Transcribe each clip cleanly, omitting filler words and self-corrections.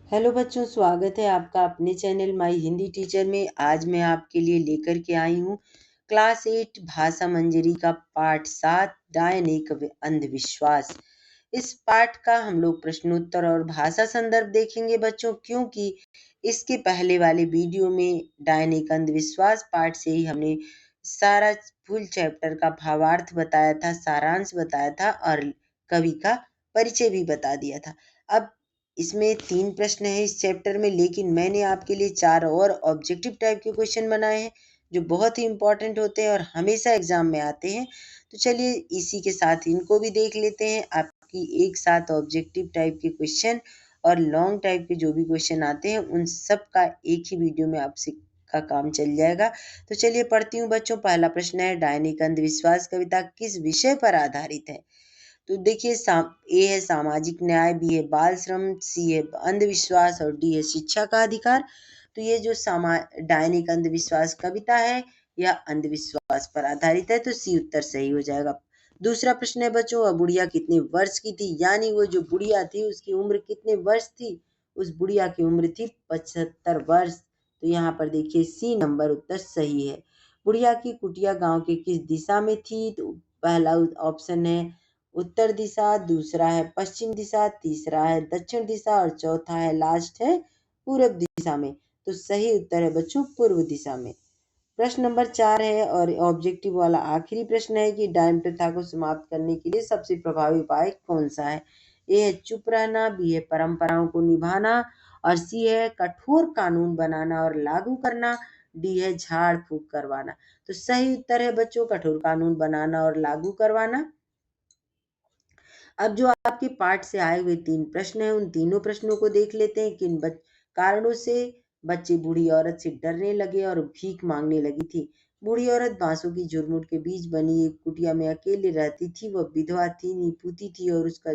Hello बच्चों, स्वागत है आपका अपने चैनल माई हिंदी टीचर में। आज मैं आपके लिए लेकर के आई हूँ क्लास 8 भाषा मंजरी का पाठ 7 डायनिक अंधविश्वास। इस पाठ का हम लोग प्रश्नोत्तर और भाषा संदर्भ देखेंगे बच्चों, क्योंकि इसके पहले वाले वीडियो में डायनिक अंधविश्वास पाठ से ही हमने सारा फुल चैप्टर का भावार्थ बताया था, सारांश बताया था और कवि का परिचय भी बता दिया था। अब इसमें 3 प्रश्न हैं इस चैप्टर में, लेकिन मैंने आपके लिए 4 और ऑब्जेक्टिव टाइप के क्वेश्चन बनाए हैं जो बहुत ही इंपॉर्टेंट होते हैं और हमेशा एग्जाम में आते हैं। तो चलिए इसी के साथ इनको भी देख लेते हैं। आपकी एक साथ ऑब्जेक्टिव टाइप के क्वेश्चन और लॉन्ग टाइप के जो भी क्वेश्चन आते हैं उन सब का एक ही वीडियो में आपसे का काम चल जाएगा। तो चलिए पढ़ती हूँ बच्चों। पहला प्रश्न है, डायनिक अंधविश्वास कविता किस विषय पर आधारित है? तो देखिए, ए है सामाजिक न्याय, बी है बाल श्रम, सी है अंधविश्वास और डी है शिक्षा का अधिकार। तो ये जो डायनिक अंधविश्वास कविता है यह अंधविश्वास पर आधारित है, तो सी उत्तर सही हो जाएगा। दूसरा प्रश्न है बच्चों, वह बुढ़िया कितने वर्ष की थी? यानी वो जो बुढ़िया थी उसकी उम्र कितने वर्ष थी? उस बुढ़िया की उम्र थी 75 वर्ष। तो यहाँ पर देखिए सी नंबर उत्तर सही है। बुढ़िया की कुटिया गांव के किस दिशा में थी? तो पहला ऑप्शन है उत्तर दिशा, दूसरा है पश्चिम दिशा, तीसरा है दक्षिण दिशा और चौथा है लास्ट है पूर्व दिशा में। तो सही उत्तर है बच्चों पूर्व दिशा में। प्रश्न नंबर 4 है और ऑब्जेक्टिव वाला आखिरी प्रश्न है कि डायन प्रथा को समाप्त करने के लिए सबसे प्रभावी उपाय कौन सा है? ए है चुप रहना, बी है परंपराओं को निभाना और सी है कठोर कानून बनाना और लागू करना, डी है झाड़ फूक करवाना। तो सही उत्तर है बच्चों कठोर कानून बनाना और लागू करवाना। अब जो आपके पाठ से आए हुए 3 प्रश्न हैं उन तीनों प्रश्नों को देख लेते हैं। किन कारणों से बच्चे बूढ़ी औरत से डरने लगे और भीख मांगने लगी थी? बूढ़ी औरत बांसों की झुरमुट के बीच बनी एक कुटिया में अकेले रहती थी। वह विधवा थी, निपुती थी और उसका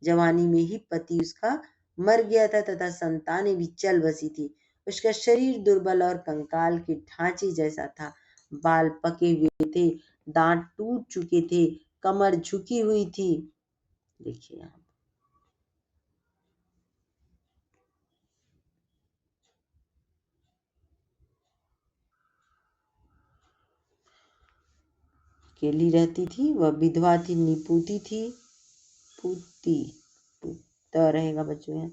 जवानी में ही पति उसका मर गया था तथा संतानें भी चल बसी थी। उसका शरीर दुर्बल और कंकाल के ढांचे जैसा था। बाल पके हुए थे, दांत टूट चुके थे, कमर झुकी हुई थी। देखिए यहाँ अकेली रहती थी, वह विधवा थी, निपुती थी, पुती पुता रहेगा बच्चों यहाँ,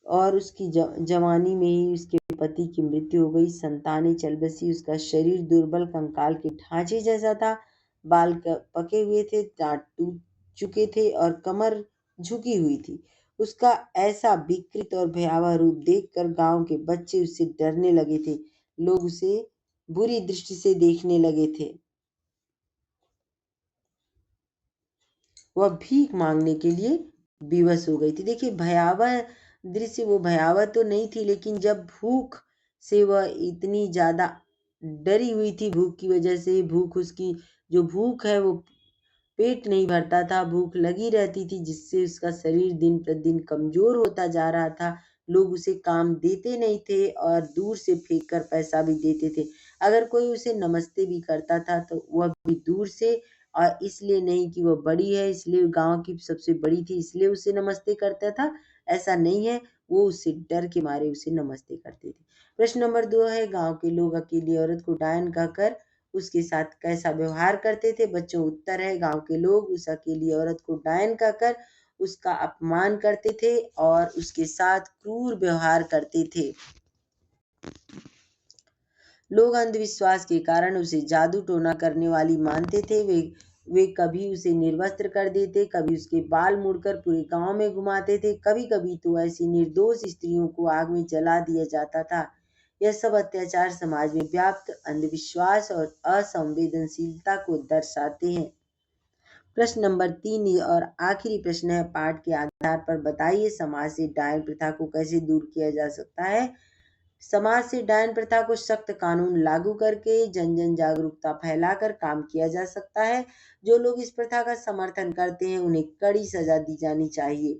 और उसकी जवानी में ही उसके पति की मृत्यु हो गई। संतानें चल बसी, उसका शरीर दुर्बल कंकाल के ढांचे जैसा था, बाल पके हुए थे, दांत टूट चुके थे और कमर झुकी हुई थी। उसका ऐसा विकृत और भयावह रूप देखकर गांव के बच्चे उससे डरने लगे थे। लोग उसे बुरी दृष्टि से देखने लगे थे। वह भीख मांगने के लिए विवश हो गई थी। देखिए भयावह दृश्य, वो भयावह तो नहीं थी, लेकिन जब भूख से वह इतनी ज्यादा डरी हुई थी, भूख की वजह से, भूख उसकी जो भूख है वो पेट नहीं भरता था, भूख लगी रहती थी जिससे उसका शरीर दिन प्रतिदिन कमजोर होता जा रहा था। लोग उसे काम देते नहीं थे और दूर से फेंक कर पैसा भी देते थे। अगर कोई उसे नमस्ते भी करता था तो वह भी दूर से, और इसलिए नहीं कि वह बड़ी है, इसलिए गांव की सबसे बड़ी थी इसलिए उसे नमस्ते करता था, ऐसा नहीं है। वो उससे डर के मारे उसे नमस्ते करते थे। प्रश्न नंबर 2 है, गांव के लोग अकेली औरत को डायन कहकर उसके साथ कैसा व्यवहार करते थे? बच्चों उत्तर है, गांव के लोग उस अकेली औरत को डायन कहकर उसका अपमान करते थे और उसके साथ क्रूर व्यवहार करते थे। लोग अंधविश्वास के कारण उसे जादू टोना करने वाली मानते थे। वे कभी उसे निर्वस्त्र कर देते, कभी उसके बाल मुड़कर पूरे गांव में घुमाते थे, कभी कभी तो ऐसी निर्दोष स्त्रियों को आग में जला दिया जाता था। यह सब अत्याचार समाज में व्याप्त अंधविश्वास और असंवेदनशीलता को दर्शाते हैं। प्रश्न नंबर 3 और आखिरी प्रश्न है, पाठ के आधार पर बताइए समाज से डायन प्रथा को कैसे दूर किया जा सकता है? समाज से डायन प्रथा को सख्त कानून लागू करके जन जन जागरूकता फैलाकर काम किया जा सकता है। जो लोग इस प्रथा का समर्थन करते हैं उन्हें कड़ी सजा दी जानी चाहिए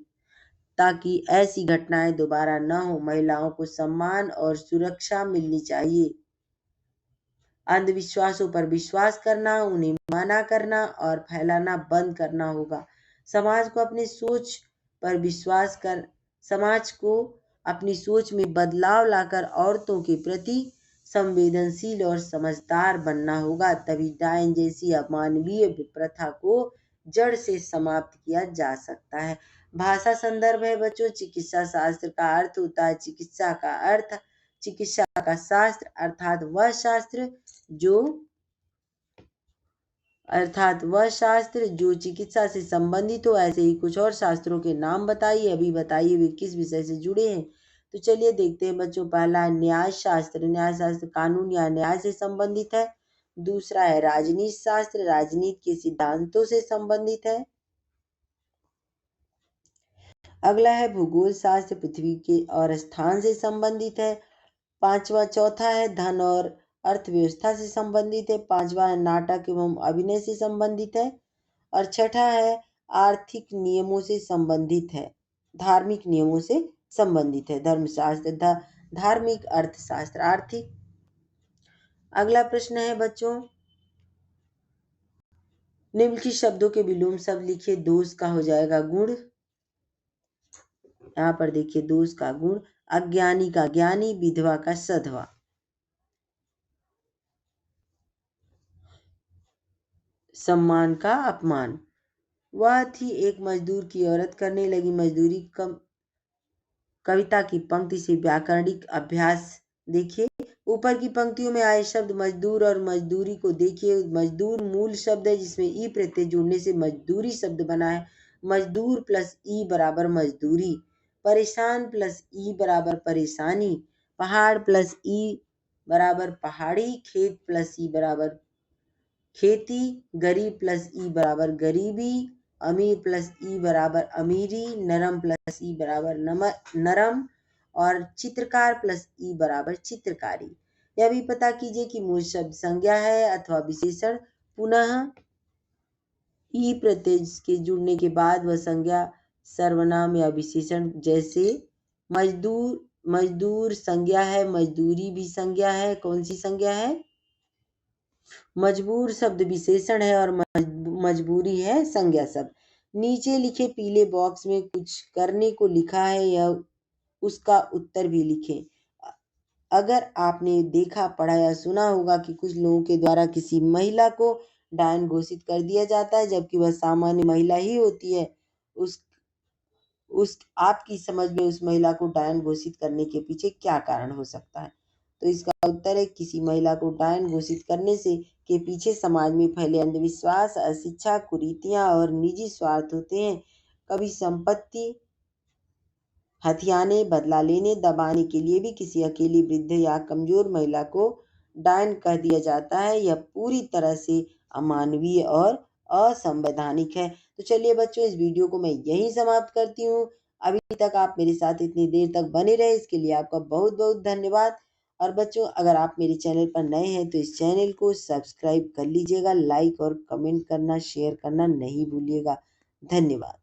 ताकि ऐसी घटनाएं दोबारा न हो। महिलाओं को सम्मान और सुरक्षा मिलनी चाहिए। अंधविश्वासों पर विश्वास करना, उन्हें मना करना और फैलाना बंद करना होगा। समाज को अपनी सोच पर विश्वास कर समाज को अपनी सोच में बदलाव लाकर औरतों के प्रति संवेदनशील और समझदार बनना होगा, तभी डायन जैसी अमानवीय प्रथा को जड़ से समाप्त किया जा सकता है। भाषा संदर्भ है बच्चों, चिकित्सा शास्त्र का अर्थ होता है चिकित्सा का अर्थ, चिकित्सा का शास्त्र अर्थात वह शास्त्र जो चिकित्सा से संबंधित हो। ऐसे ही कुछ और शास्त्रों के नाम बताइए, अभी बताइए वे किस विषय से जुड़े हैं। तो चलिए देखते हैं बच्चों। पहला है न्याय शास्त्र, न्याय शास्त्र कानून या न्याय से संबंधित है। दूसरा है राजनीति शास्त्र, राजनीति के सिद्धांतों से संबंधित है। अगला है भूगोल शास्त्र, पृथ्वी के और स्थान से संबंधित है। चौथा है धन और अर्थव्यवस्था से संबंधित है। पांचवा है नाटक एवं अभिनय से संबंधित है। और छठा है आर्थिक नियमों से संबंधित है, धार्मिक नियमों से संबंधित है। धर्मशास्त्र, धार्मिक, अर्थशास्त्र, आर्थिक। अगला प्रश्न है बच्चों, निम्नलिखित शब्दों के विलोम शब्द लिखिए। दोष का हो जाएगा गुण, यहाँ पर देखिए दोष का गुण, अज्ञानी का ज्ञानी, विधवा का सधवा। सम्मान का अपमान। वह थी एक मजदूर की औरत करने लगी मजदूरी। कविता की पंक्ति से व्याकरणिक अभ्यास देखिए। ऊपर की पंक्तियों में आए शब्द मजदूर और मजदूरी को देखिए। मजदूर मूल शब्द है जिसमें ई प्रत्यय जुड़ने से मजदूरी शब्द बना है। मजदूर प्लस ई बराबर मजदूरी। परेशान प्लस ई बराबर परेशानी। पहाड़ प्लस ई बराबर पहाड़ी। खेत प्लस ई बराबर खेती। गरीब प्लस ई बराबर गरीबी। अमीर प्लस ई बराबर अमीरी। नरम प्लस ई बराबर नरम। और चित्रकार प्लस ई बराबर चित्रकारी। यह भी पता कीजिए कि मूल शब्द संज्ञा है अथवा विशेषण। पुनः ई प्रत्यय के जुड़ने के बाद वह संज्ञा सर्वनाम या विशेषण, जैसे मजदूर संज्ञा है, मजदूरी भी संज्ञा है। कौन सी संज्ञा है? मजबूर शब्द विशेषण है और मजबूरी है संज्ञा शब्द। नीचे लिखे पीले बॉक्स में कुछ करने को लिखा है, यह उसका उत्तर भी लिखें। अगर आपने देखा, पढ़ा या सुना होगा कि कुछ लोगों के द्वारा किसी महिला को डायन घोषित कर दिया जाता है जबकि वह सामान्य महिला ही होती है। आपकी समझ में उस महिला को डायन घोषित करने के पीछे क्या कारण हो सकता है? तो इसका उत्तर है किसी महिला को डायन घोषित करने से के पीछे समाज में फैले अंधविश्वास, अशिक्षा, कुरीतियां और निजी स्वार्थ होते हैं। कभी संपत्ति हथियाने, बदला लेने, दबाने के लिए भी किसी अकेली वृद्ध या कमजोर महिला को डायन कह दिया जाता है। यह पूरी तरह से अमानवीय और असंवैधानिक है। तो चलिए बच्चों, इस वीडियो को मैं यहीं समाप्त करती हूँ। अभी तक आप मेरे साथ इतनी देर तक बने रहे, इसके लिए आपका बहुत बहुत धन्यवाद। और बच्चों, अगर आप मेरे चैनल पर नए हैं तो इस चैनल को सब्सक्राइब कर लीजिएगा। लाइक और कमेंट करना, शेयर करना नहीं भूलिएगा। धन्यवाद।